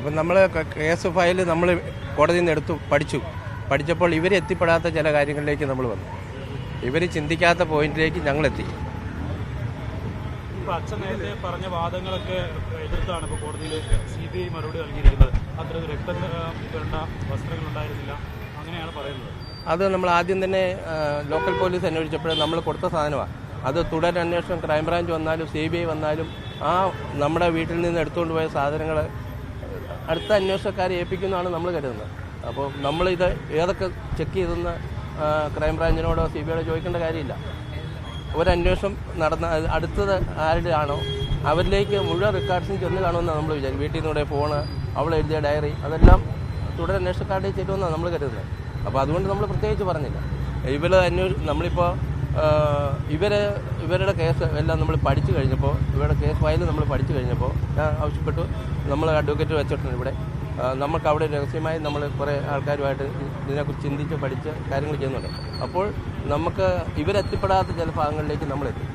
അപ്പം നമ്മൾ case file നമ്മൾ കോടതിയിൽ നിന്ന് എടുത്തു പഠിച്ചപ്പോൾ ഇവരെത്തിപ്പെടാത്ത ചില കാര്യങ്ങളിലേക്ക് നമ്മൾ വന്നു. ഇവർ ചിന്തിക്കാത്ത പോയിന്റിലേക്ക് ഞങ്ങളെത്തി. ഇപ്പോൾ അച്ഛൻ നേരത്തെ പറഞ്ഞ വാദങ്ങളൊക്കെ എതിർത്താണ് ഇപ്പോൾ കോടതിയിൽ CBI മറുപടി നൽകിയിരിക്കുന്നത്. അത്ര രക്തം വേണ്ട വസ്ത്രങ്ങൾ ഉണ്ടായിരുന്നില്ല അങ്ങനെയാണ് പറയുന്നത്. അത് നമ്മൾ ആദ്യം തന്നെ ലോക്കൽ പോലീസ് അന്വേഷിച്ചപ്പോൾ നമ്മൾ കൊടുത്ത സാധനമാണ്. അത് തുടരന്വേഷണം ക്രൈംബ്രാഞ്ച് വന്നാലും CBI വന്നാലും ആ നമ്മുടെ വീട്ടിൽ നിന്ന് എടുത്തുകൊണ്ട് പോയ സാധനങ്ങൾ അടുത്ത അന്വേഷണക്കാരെ ഏൽപ്പിക്കുന്നതാണ് നമ്മൾ കരുതുന്നത്. അപ്പോൾ നമ്മളിത് ഏതൊക്കെ ചെക്ക് ചെയ്തെന്ന് ക്രൈംബ്രാഞ്ചിനോടോ CBIയോടോ ചോദിക്കേണ്ട കാര്യമില്ല. ഒരന്വേഷണം നടന്ന അടുത്തത് ആരുടെ ആണോ അവരിലേക്ക് മുഴുവൻ റെക്കോർഡ്സും ചെന്ന് കാണുമെന്നാണ് നമ്മൾ വിചാരിക്കും. വീട്ടിൽ നിന്നൂടെ ഫോണ്, അവൾ എഴുതിയ ഡയറി, അതെല്ലാം തുടരന്വേഷണക്കാരുടെ ചെല്ലുമെന്നാണ് നമ്മൾ കരുതുന്നത്. അപ്പോൾ അതുകൊണ്ട് നമ്മൾ പ്രത്യേകിച്ച് പറഞ്ഞില്ല. നമ്മളിപ്പോൾ ഇവരുടെ കേസ് എല്ലാം നമ്മൾ പഠിച്ചു കഴിഞ്ഞപ്പോൾ, ഇവരുടെ കേസ് ഫയൽ നമ്മൾ പഠിച്ചു കഴിഞ്ഞപ്പോൾ ഞാൻ ആവശ്യപ്പെട്ടു, നമ്മൾ അഡ്വക്കേറ്റ് വെച്ചിട്ടുണ്ട് ഇവിടെ, നമുക്ക് അവിടെ രഹസ്യമായി നമ്മൾ കുറേ ആൾക്കാരുമായിട്ട് ഇതിനെക്കുറിച്ച് ചിന്തിച്ച് പഠിച്ച് കാര്യങ്ങൾ ചെയ്യുന്നുണ്ട്. അപ്പോൾ നമുക്ക് ഇവരെത്തിപ്പെടാത്ത ചില ഭാഗങ്ങളിലേക്ക് നമ്മളെത്തും.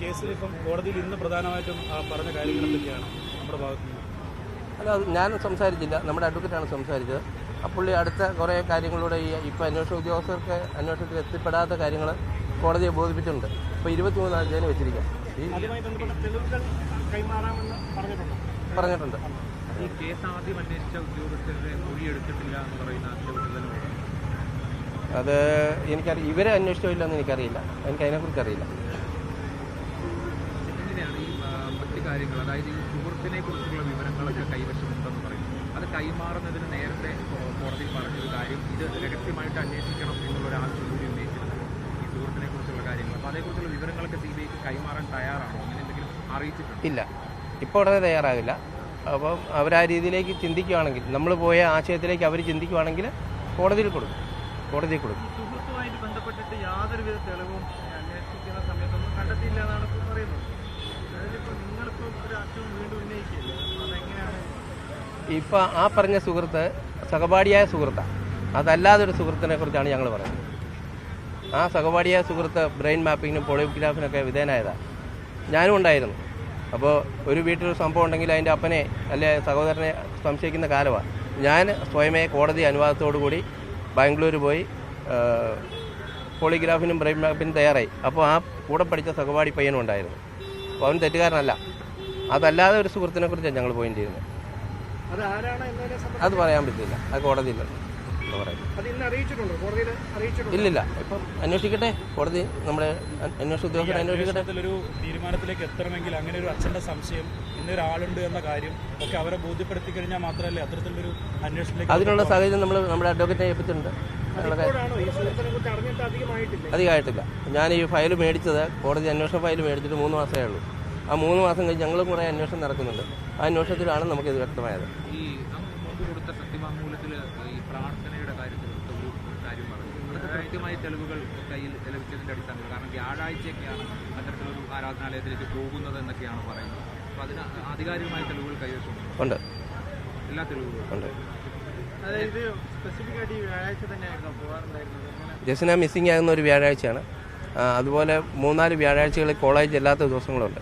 കേസിൽ ഇപ്പം കോടതിയിൽ ഇന്ന് പ്രധാനമായിട്ടും പറഞ്ഞ കാര്യങ്ങൾ എന്തൊക്കെയാണ് നമ്മുടെ ഭാഗത്ത് നിന്ന്? അല്ല, അത് ഞാൻ സംസാരിച്ചില്ല, നമ്മുടെ അഡ്വക്കേറ്റാണ് സംസാരിച്ചത്. അപ്പോൾ അടുത്ത കുറേ കാര്യങ്ങളിലൂടെ ഇപ്പോൾ അന്വേഷണ ഉദ്യോഗസ്ഥർക്ക് അന്വേഷണത്തിൽ എത്തിപ്പെടാത്ത കാര്യങ്ങൾ കോടതിയെ ബോധിപ്പിച്ചിട്ടുണ്ട്. ഇപ്പോൾ 23 ആഴ്ചയിൽ വെച്ചിരിക്കാം. പറഞ്ഞിട്ടുണ്ട്. ഈ കേസ് ആദ്യം അന്വേഷിച്ച ഉദ്യോഗസ്ഥരുടെ മൊഴിയെടുത്തിട്ടില്ല എന്ന് പറയുന്ന അത് എനിക്കറിയാം. ഇവരെ അന്വേഷിച്ചില്ല എന്ന് എനിക്കറിയില്ല, എനിക്കതിനെക്കുറിച്ച് അറിയില്ല. എങ്ങനെയാണ് ഈ മറ്റു കാര്യങ്ങൾ, അതായത് ഈ സുഹൃത്തിനെ കുറിച്ചുള്ള വിവരങ്ങളൊക്കെ കൈവശമുണ്ടെന്ന് പറയുന്നത്, അത് കൈമാറുന്നതിന് നേരത്തെ കോടതിയിൽ പറഞ്ഞൊരു കാര്യം, ഇത് രഹസ്യമായിട്ട് അന്വേഷിക്കണം എന്നുള്ളൊരു ആവശ്യം കൂടി ഉന്നയിച്ചിരുന്നത് ഈ സുഹൃത്തിനെ കുറിച്ചുള്ള കാര്യങ്ങൾ. അപ്പോൾ അതേക്കുറിച്ചുള്ള വിവരങ്ങളൊക്കെ CBIക്ക് കൈമാറാൻ തയ്യാറാണോ? അങ്ങനെ എന്തെങ്കിലും അറിയിച്ചിട്ടുണ്ട്? ഇല്ല, ഇപ്പോൾ ഉടനെ തയ്യാറാകില്ല. അപ്പം അവരാ രീതിയിലേക്ക് ചിന്തിക്കുകയാണെങ്കിൽ, നമ്മൾ പോയ ആശയത്തിലേക്ക് അവർ ചിന്തിക്കുകയാണെങ്കിൽ കോടതിയിൽ കൊടുക്കും. സുഹൃത്തുമായിട്ട് ബന്ധപ്പെട്ടിട്ട് യാതൊരുവിധ തെളിവും അന്വേഷിക്കുന്ന സമയത്തൊന്നും കണ്ടെത്തിയില്ല എന്നാണ് പറയുന്നത്. അതിലിപ്പോൾ നിങ്ങളിപ്പോൾ ഒരു ആശയം വീണ്ടും ഉന്നയിക്കില്ല, അതെങ്ങനെയാണ്? ഇപ്പം ആ പറഞ്ഞ സുഹൃത്ത് സഹപാഠിയായ സുഹൃത്താണ്, അതല്ലാതൊരു സുഹൃത്തിനെ കുറിച്ചാണ് ഞങ്ങൾ പറയുന്നത്. ആ സഹപാഠിയായ സുഹൃത്ത് ബ്രെയിൻ മാപ്പിങ്ങിനും പോളിഗ്രാഫിനൊക്കെ വിധേയനായതാണ്. ഞാനും ഉണ്ടായിരുന്നു. അപ്പോൾ ഒരു വീട്ടിലൊരു സംഭവം ഉണ്ടെങ്കിൽ അതിൻ്റെ അപ്പനെ അല്ലെ സഹോദരനെ സംശയിക്കുന്ന കാലമാണ്. ഞാൻ സ്വയമേ കോടതി അനുവാദത്തോടു കൂടി ബാംഗ്ലൂർ പോയി പോളിഗ്രാഫിനും ബ്രെയിൻ മാപ്പിനും തയ്യാറായി. അപ്പോൾ ആ കൂടെ പഠിച്ച സഹപാഠി പയ്യനും ഉണ്ടായിരുന്നു. അപ്പോൾ അവൻ തെറ്റുകാരനല്ല. അതല്ലാതെ ഒരു സുഹൃത്തിനെ കുറിച്ചാണ് ഞങ്ങൾ പോയിന്റ് ചെയ്യുന്നത്. അത് പറയാൻ പറ്റില്ല, അത് കോടതിയില്ല പറയും. ഇല്ലില്ല, ഇപ്പം അന്വേഷിക്കട്ടെ കോടതി, നമ്മുടെ അന്വേഷണ ഉദ്യോഗസ്ഥർ അന്വേഷിക്കട്ടെ. ഒരു തീരുമാനത്തിലേക്ക് എത്തണമെങ്കിൽ അങ്ങനെ ഒരു അച്ഛൻ്റെ സംശയം ഇന്നൊരാളുണ്ട് എന്ന കാര്യം ഒക്കെ അവരെ ബോധ്യപ്പെടുത്തി കഴിഞ്ഞാൽ മാത്രമല്ലേ അത്തരത്തിലൊരു അന്വേഷണത്തിലേക്ക്. അതിനുള്ള സാഹചര്യം നമ്മൾ നമ്മുടെ അഡ്വക്കേറ്റിനെ ഏൽപ്പിച്ചിട്ടുണ്ട്. അധികമായിട്ടില്ല. ഞാൻ ഈ ഫയൽ മേടിച്ചത്, കോടതി അന്വേഷണ ഫയൽ മേടിച്ചിട്ട് 3 മാസമേ ഉള്ളൂ. ആ 3 മാസം കഴിഞ്ഞ് ഞങ്ങളും കുറേ അന്വേഷണം നടക്കുന്നുണ്ട്. ആ അന്വേഷണത്തിലാണ് നമുക്കിത് വ്യക്തമായത്. ഈ കൊടുത്ത സത്യവാങ്മൂലത്തിൽ ഈ പ്രാർത്ഥനയുടെ കാര്യത്തിൽ ഒരു കാര്യം പറഞ്ഞു, അത് കൃത്യമായി തെളിവുകൾ കയ്യിൽ ലഭിച്ചതിൻ്റെ അടിസ്ഥാനത്തിൽ, കാരണം വ്യാഴാഴ്ചയൊക്കെയാണ് അത്തരത്തിലൊരു ആരാധനാലയത്തിലേക്ക് പോകുന്നത് എന്നൊക്കെയാണ് പറയുന്നത്. അപ്പോൾ അതിന് ആധികാരികമായ തെളിവുകൾ കൈവശമുണ്ട്. എല്ലാ തെളിവുകളും ഉണ്ട്. അതായത് സ്പെസിഫിക് ആയിട്ട് ഈ വ്യാഴാഴ്ച തന്നെയായിരുന്നു പോകാറുണ്ടായിരുന്നത്. ജസ്ന മിസ്സിംഗ് ആകുന്ന ഒരു വ്യാഴാഴ്ചയാണ്. അതുപോലെ 3-4 വ്യാഴാഴ്ചകളിൽ കോളേജ് അല്ലാത്ത ദിവസങ്ങളുണ്ട്.